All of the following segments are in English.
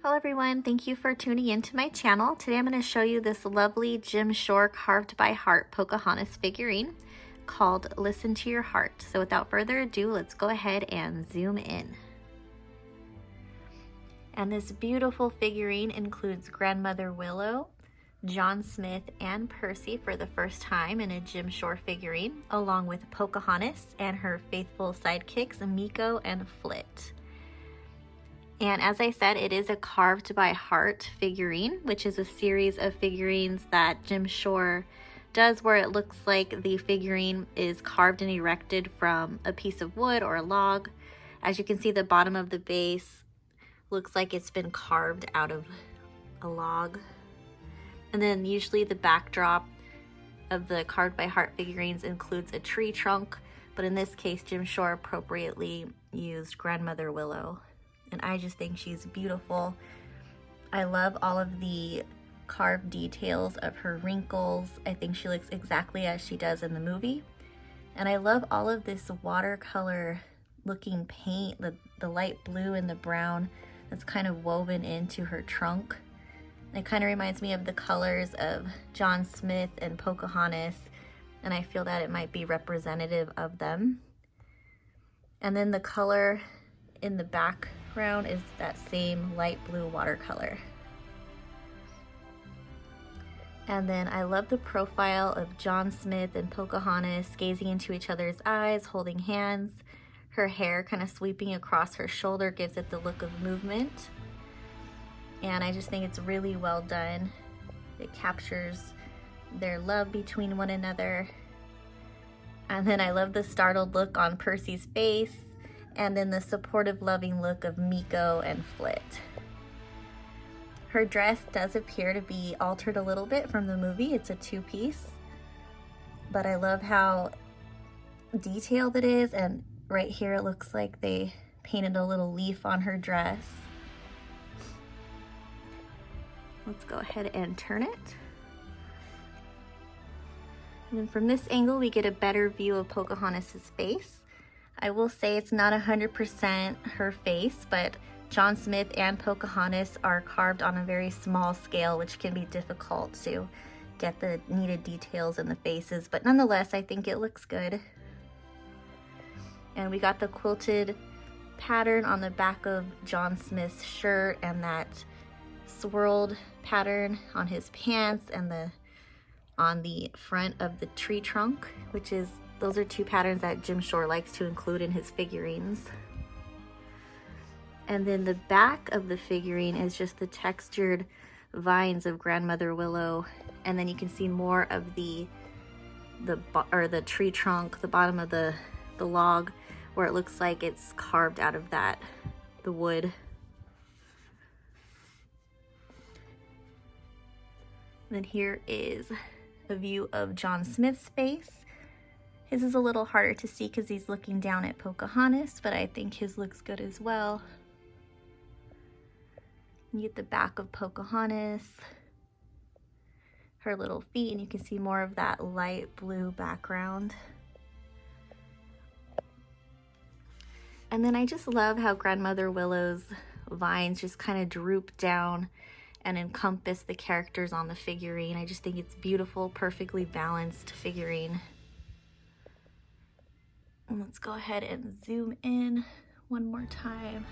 Hello everyone, thank you for tuning into my channel. Today I'm going to show you this lovely Jim Shore carved by Heart Pocahontas figurine called Listen to Your Heart. So without further ado, let's go ahead and zoom in. And this beautiful figurine includes Grandmother Willow, John Smith, and Percy for the first time in a Jim Shore figurine, along with Pocahontas and her faithful sidekicks Miko and Flit. And as I said, it is a carved by Heart figurine, which is a series of figurines that Jim Shore does where it looks like the figurine is carved and erected from a piece of wood or a log. As you can see, the bottom of the base looks like it's been carved out of a log. And then usually the backdrop of the carved by Heart figurines includes a tree trunk, but in this case, Jim Shore appropriately used Grandmother Willow. And I just think she's beautiful. I love all of the carved details of her wrinkles. I think she looks exactly as she does in the movie. And I love all of this watercolor looking paint, the light blue and the brown that's kind of woven into her trunk. It kind of reminds me of the colors of John Smith and Pocahontas, and I feel that it might be representative of them. And then the color in the background is that same light blue watercolor. And then I love the profile of John Smith and Pocahontas gazing into each other's eyes, holding hands. Her hair kind of sweeping across her shoulder gives it the look of movement. And I just think it's really well done. It captures their love between one another. And then I love the startled look on Percy's face, and then the supportive, loving look of Miko and Flit. Her dress does appear to be altered a little bit from the movie. It's a two-piece, but I love how detailed it is, and right here it looks like they painted a little leaf on her dress. Let's go ahead and turn it. And then from this angle, we get a better view of Pocahontas' face. I will say it's not 100% her face, but John Smith and Pocahontas are carved on a very small scale, which can be difficult to get the needed details in the faces, but nonetheless, I think it looks good. And we got the quilted pattern on the back of John Smith's shirt and that swirled pattern on his pants and on the front of the tree trunk, those are two patterns that Jim Shore likes to include in his figurines. And then the back of the figurine is just the textured vines of Grandmother Willow, and then you can see more of the tree trunk, the bottom of the log, where it looks like it's carved out of the wood. And then here is a view of John Smith's face. His is a little harder to see because he's looking down at Pocahontas, but I think his looks good as well. You get the back of Pocahontas, her little feet, and you can see more of that light blue background. And then I just love how Grandmother Willow's vines just kind of droop down and encompass the characters on the figurine. I just think it's beautiful, perfectly balanced figurine. And let's go ahead and zoom in one more time.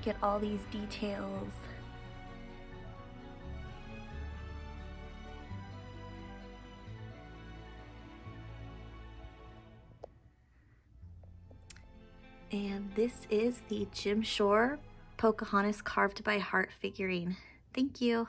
Get all these details. And this is the Jim Shore Pocahontas carved by Heart figurine. Thank you.